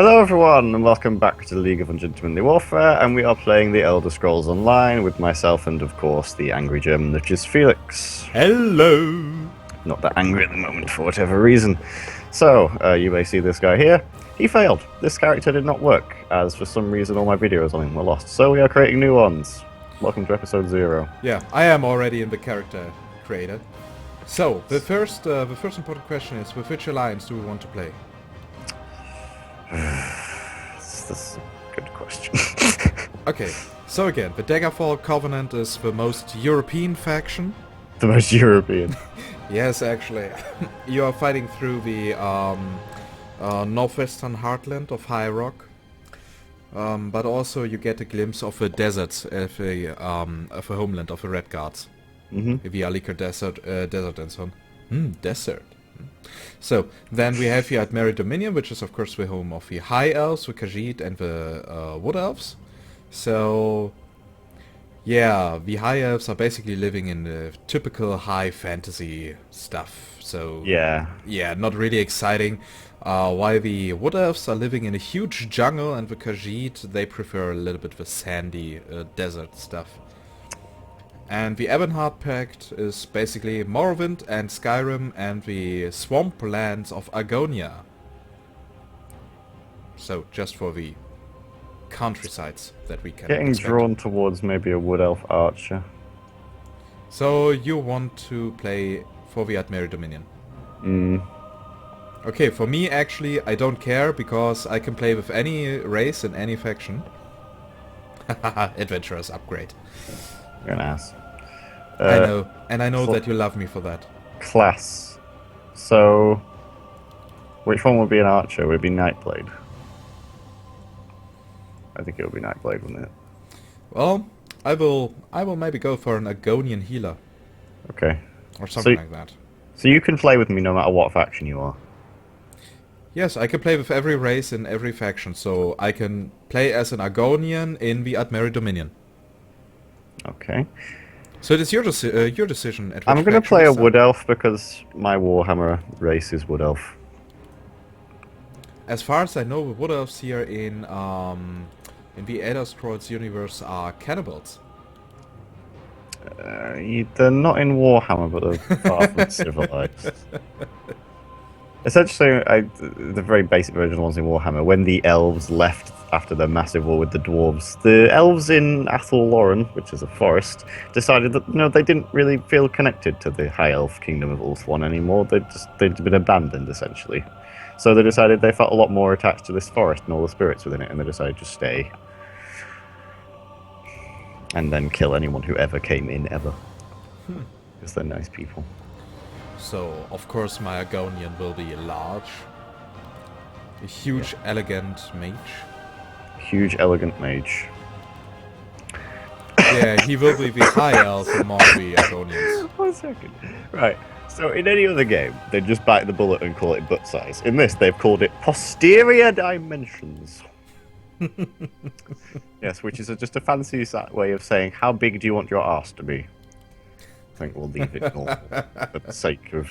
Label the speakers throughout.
Speaker 1: Hello everyone, and welcome back to the League of Ungentlemanly Warfare, and we are playing the Elder Scrolls Online with myself and, of course, the angry German, which is Felix.
Speaker 2: Hello!
Speaker 1: Not that angry at the moment, for whatever reason. So, you may see this guy here. He failed. This character did not work, as for some reason all my videos on him were lost. So we are creating new ones. Welcome to episode 0.
Speaker 2: Yeah, I am already in the character creator. So, the first important question is, with which alliance do we want to play?
Speaker 1: This is a good question.
Speaker 2: Okay, so again, the Daggerfall Covenant is the most European faction.
Speaker 1: The most European.
Speaker 2: Yes, actually. You are fighting through the northwestern heartland of High Rock. But also you get a glimpse of the deserts of the homeland of the Red Guards.
Speaker 1: Mm-hmm.
Speaker 2: The Alikar desert and so on. Desert. So, then we have here at Merry Dominion, which is of course the home of the High Elves, the Khajiit and the Wood Elves. So, yeah, the High Elves are basically living in the typical high fantasy stuff. So, yeah, not really exciting. While the Wood Elves are living in a huge jungle, and the Khajiit, they prefer a little bit the sandy desert stuff. And the Ebonheart Pact is basically Morrowind and Skyrim and the swamp lands of Argonia. So, just for the countrysides that we can
Speaker 1: Getting
Speaker 2: expect.
Speaker 1: drawn towards maybe a Wood Elf Archer.
Speaker 2: So, you want to play for the Admeri Dominion?
Speaker 1: Mm.
Speaker 2: Okay, for me actually, I don't care, because I can play with any race and any faction. Adventurers upgrade.
Speaker 1: You're an ass.
Speaker 2: I know, and I know that you love me for that.
Speaker 1: Class. So, which one would be an archer? Would it be Nightblade? I think it would be Nightblade, wouldn't it?
Speaker 2: Well, I will maybe go for an Argonian healer.
Speaker 1: Okay.
Speaker 2: Or something like that.
Speaker 1: So you can play with me no matter what faction you are?
Speaker 2: Yes, I can play with every race in every faction, so I can play as an Argonian in the Admeri Dominion.
Speaker 1: Okay.
Speaker 2: So it is your decision. At which
Speaker 1: I'm going to
Speaker 2: faction
Speaker 1: play
Speaker 2: you
Speaker 1: a
Speaker 2: start.
Speaker 1: Wood Elf because my Warhammer race is Wood Elf.
Speaker 2: As far as I know, the Wood Elves here in the Elder Scrolls universe are cannibals.
Speaker 1: They're not in Warhammer, but they're far from civilized. Essentially, the very basic version of the ones in Warhammer, when the elves left after their massive war with the dwarves, the elves in Athel Loren, which is a forest, decided that they didn't really feel connected to the high elf kingdom of Ulthuan anymore. They'd been abandoned essentially, so they decided they felt a lot more attached to this forest and all the spirits within it, and they decided to stay and then kill anyone who ever came in ever, because they're nice people.
Speaker 2: So, of course, my Argonian will be large. A huge, elegant mage.
Speaker 1: Huge, elegant mage.
Speaker 2: Yeah, he will be the high elf among the Argonians.
Speaker 1: 1 second. Right. So in any other game, they'd just bite the bullet and call it butt size. In this, they've called it posterior dimensions. Yes, which is just a fancy way of saying how big do you want your arse to be. I think we'll leave it normal for the sake of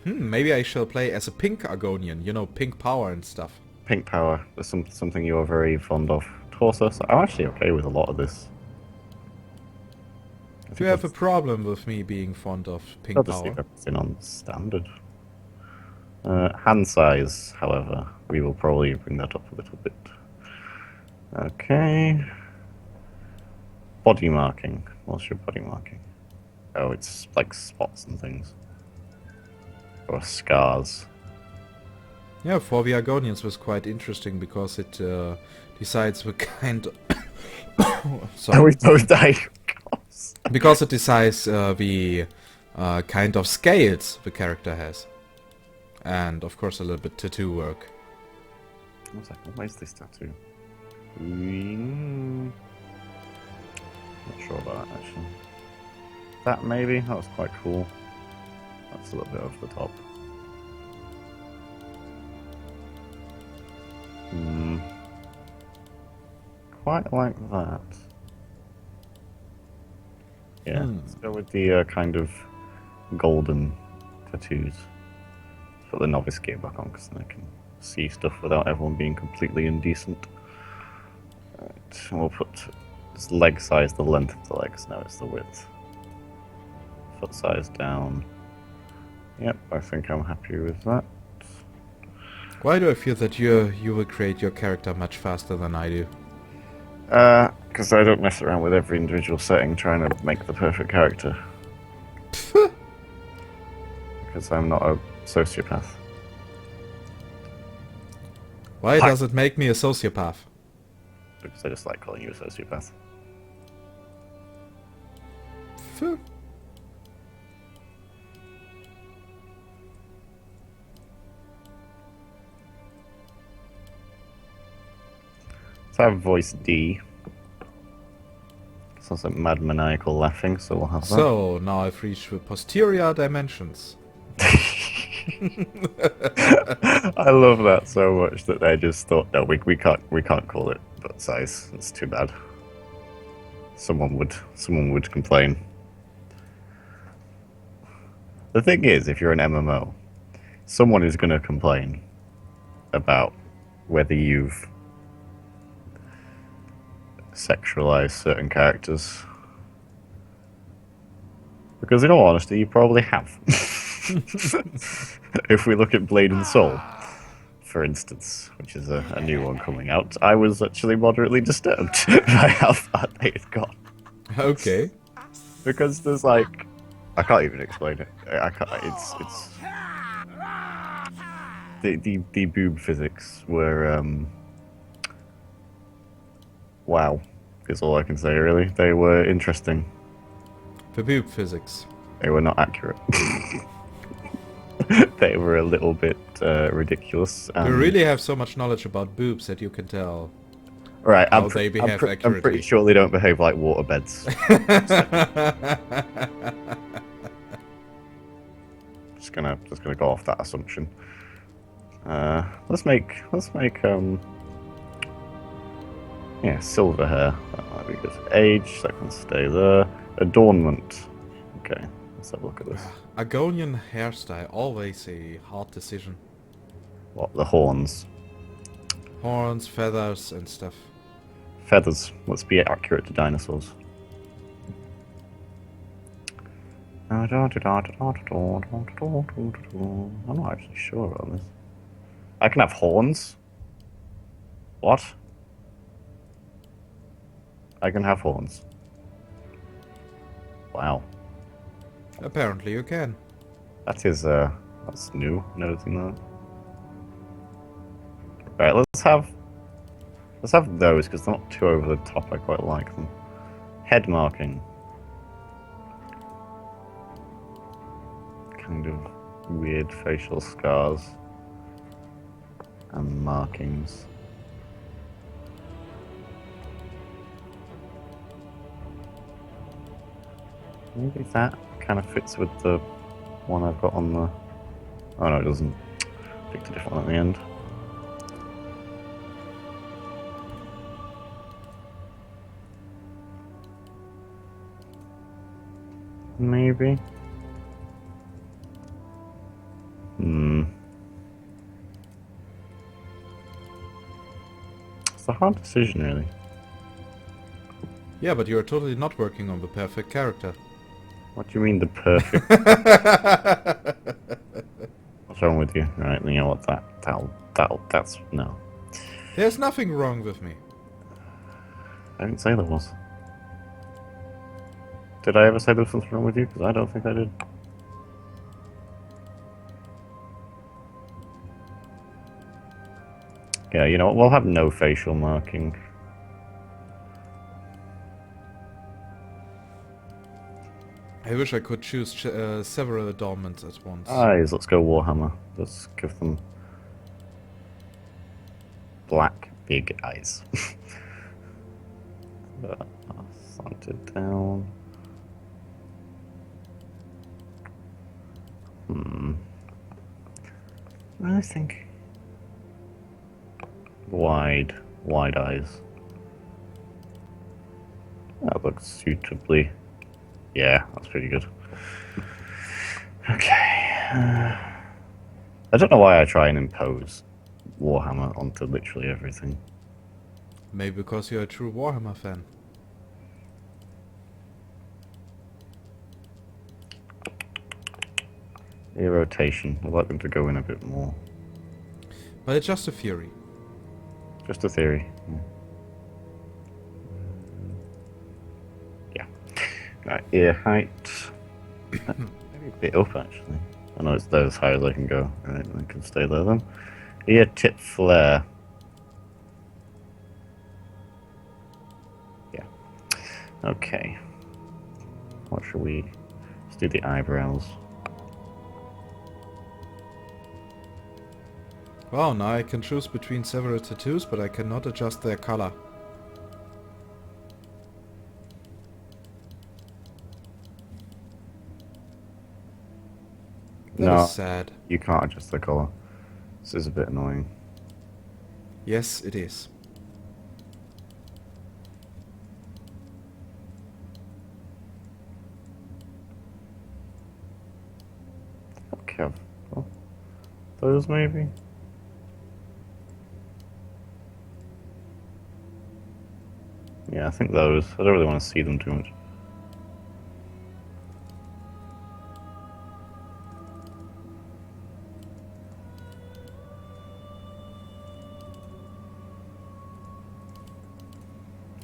Speaker 2: Maybe I shall play as a pink Argonian, you know, pink power and stuff.
Speaker 1: pink power. That's something you are very fond of. Torso. So I'm actually okay with a lot of this.
Speaker 2: Do you have a problem with me being fond of pink
Speaker 1: I'll just
Speaker 2: power?
Speaker 1: leave everything on standard. Hand size, however, we will probably bring that up a little bit. Okay. Body marking. What's your body marking? Oh, it's like spots and things. Or scars.
Speaker 2: Yeah, for the Argonians was quite interesting because it decides the kind of...
Speaker 1: Oh,
Speaker 2: Sorry.
Speaker 1: we both died.
Speaker 2: Because it decides the kind of scales the character has. And, of course, a little bit tattoo work.
Speaker 1: 1 second, where's this tattoo? Not sure about that, actually. That maybe? That was quite cool. That's a little bit over the top. Quite like that. Yeah, let's go with the kind of golden tattoos. Put the novice gear back on because then I can see stuff without everyone being completely indecent. Right, and we'll put this leg size, the length of the legs. No, it's the width. Foot size down. Yep, I think I'm happy with that.
Speaker 2: Why do I feel that you will create your character much faster than I do?
Speaker 1: Because I don't mess around with every individual setting trying to make the perfect character. Because I'm not a sociopath.
Speaker 2: Why does it make me a sociopath?
Speaker 1: Because I just like calling you a sociopath.
Speaker 2: Phew.
Speaker 1: So I have voice D. Sounds like mad maniacal laughing, so we'll have that.
Speaker 2: So, now I've reached the posterior dimensions.
Speaker 1: I love that so much that they just thought, no, we can't call it butt size. It's too bad. Someone would complain. The thing is, if you're an MMO, someone is going to complain about whether you've sexualized certain characters. Because in all honesty, you probably have. If we look at Blade and Soul, for instance, which is a new one coming out, I was actually moderately disturbed by how far they had gone.
Speaker 2: Okay.
Speaker 1: Because there's like, I can't even explain it. I can't. It's the boob physics were wow. Is all I can say really. They were interesting.
Speaker 2: The boob physics.
Speaker 1: They were not accurate. They were a little bit ridiculous.
Speaker 2: You really have so much knowledge about boobs that you can tell
Speaker 1: right,
Speaker 2: how they behave accurately.
Speaker 1: I'm pretty sure they don't behave like waterbeds. just gonna go off that assumption. Let's make yeah, silver hair. That might be good. Age, that can stay there. Adornment. Okay, let's have a look at this.
Speaker 2: Argonian hairstyle, always a hard decision.
Speaker 1: What, the horns?
Speaker 2: Horns, feathers, and stuff.
Speaker 1: Feathers. Let's be accurate to dinosaurs. I'm not actually sure about this. I can have horns? What? I can have horns. Wow.
Speaker 2: Apparently you can.
Speaker 1: That is, that's new, noticing that. Right, let's have those, because they're not too over the top, I quite like them. Head marking. Kind of weird facial scars. And markings. Maybe that kind of fits with the one I've got on the... Oh no, it doesn't. Picked a different one at the end. Maybe. It's a hard decision, really.
Speaker 2: Yeah, but you're totally not working on the perfect character.
Speaker 1: What do you mean, the perfect? What's wrong with you? Right, you know what? That's no.
Speaker 2: There's nothing wrong with me.
Speaker 1: I didn't say there was. Did I ever say there was something wrong with you? Because I don't think I did. Yeah, you know what? We'll have no facial marking.
Speaker 2: I wish I could choose several adornments at once.
Speaker 1: Eyes, let's go Warhammer. Let's give them black, big eyes. Slanted down. I think wide eyes. That looks suitably. Yeah, that's pretty good. Okay. I don't know why I try and impose Warhammer onto literally everything.
Speaker 2: Maybe because you're a true Warhammer fan.
Speaker 1: Yeah, rotation. I'd like them to go in a bit more.
Speaker 2: But it's just a theory.
Speaker 1: Just a theory. Yeah. Right, ear height. Maybe a bit up actually. I know it's there as high as I can go. Alright, I can stay there then. Ear tip flare. Yeah. Okay. What should we... Let's do the eyebrows.
Speaker 2: Wow, now I can choose between several tattoos, but I cannot adjust their color. That is sad.
Speaker 1: You can't adjust the colour. This is a bit annoying.
Speaker 2: Yes, it is.
Speaker 1: Okay. Well, those maybe? Yeah, I think those. I don't really want to see them too much.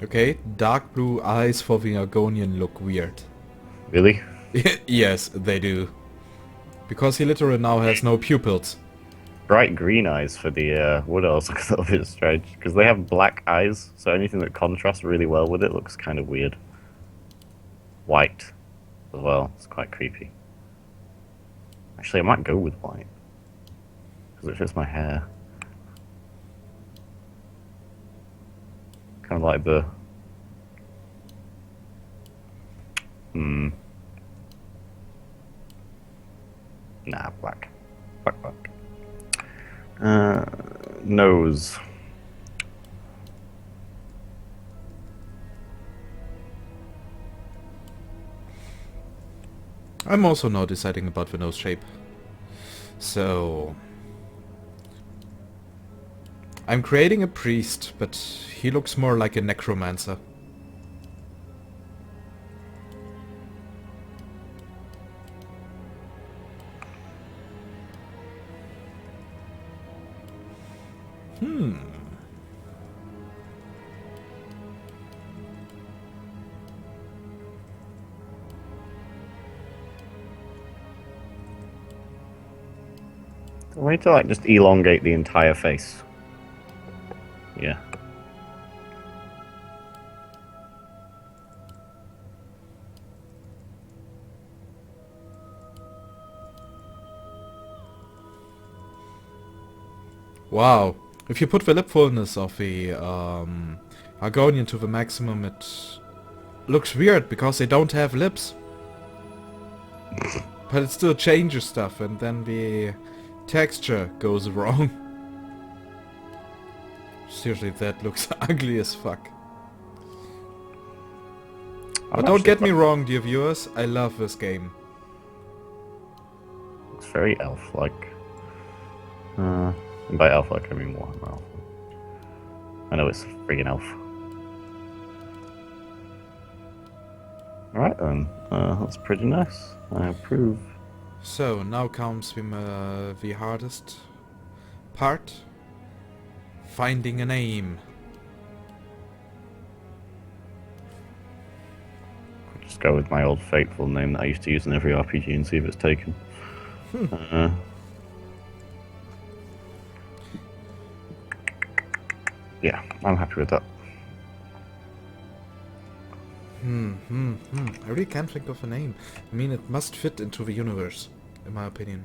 Speaker 2: Okay, dark blue eyes for the Argonian look weird.
Speaker 1: Really?
Speaker 2: Yes, they do. Because he literally now has no pupils.
Speaker 1: Bright green eyes for the wood elves look a little bit strange. Because they have black eyes, so anything that contrasts really well with it looks kind of weird. White as well. It's quite creepy. Actually, I might go with white. Because it fits my hair. Kind of like the... Nah, black. Black. Nose.
Speaker 2: I'm also now deciding about the nose shape. So... I'm creating a priest, but he looks more like a necromancer.
Speaker 1: A way to like just elongate the entire face. Yeah.
Speaker 2: Wow. If you put the lip fullness of the Argonian to the maximum, it looks weird because they don't have lips. But it still changes stuff, and then the texture goes wrong. Seriously, that looks ugly as fuck. But don't get me wrong, dear viewers, I love this game.
Speaker 1: It's very elf-like. And by elf-like, I mean Warhammer elf. I know it's a friggin' elf. Alright then, that's pretty nice. I approve.
Speaker 2: So, now comes the hardest part. Finding a name.
Speaker 1: I'll just go with my old fateful name that I used to use in every RPG and see if it's taken. Yeah, I'm happy with that.
Speaker 2: I really can't think of a name. I mean, it must fit into the universe, in my opinion.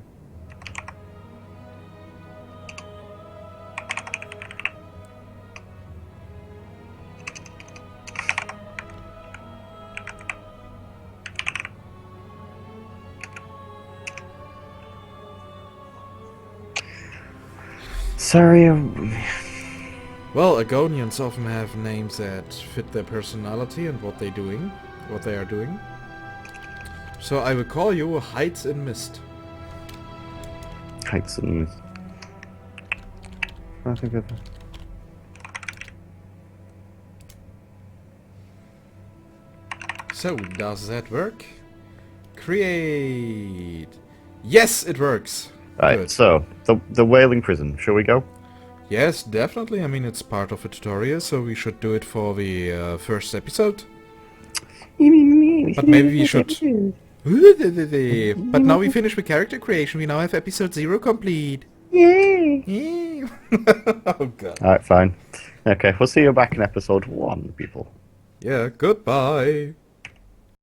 Speaker 1: Sorry.
Speaker 2: Well, Argonians often have names that fit their personality and what they are doing. So I will call you Heights in Mist.
Speaker 1: Heights and Mist. trying to think of.
Speaker 2: So, does that work? Create! Yes, it works!
Speaker 1: Right,
Speaker 2: Good.
Speaker 1: so, the whaling prison, shall we go?
Speaker 2: Yes, definitely. I mean, it's part of a tutorial, so we should do it for the first episode. But maybe we should... But now we finish with character creation. We now have episode 0 complete. Yay! Oh god.
Speaker 1: Alright, fine. Okay, we'll see you back in episode 1, people.
Speaker 2: Yeah, goodbye.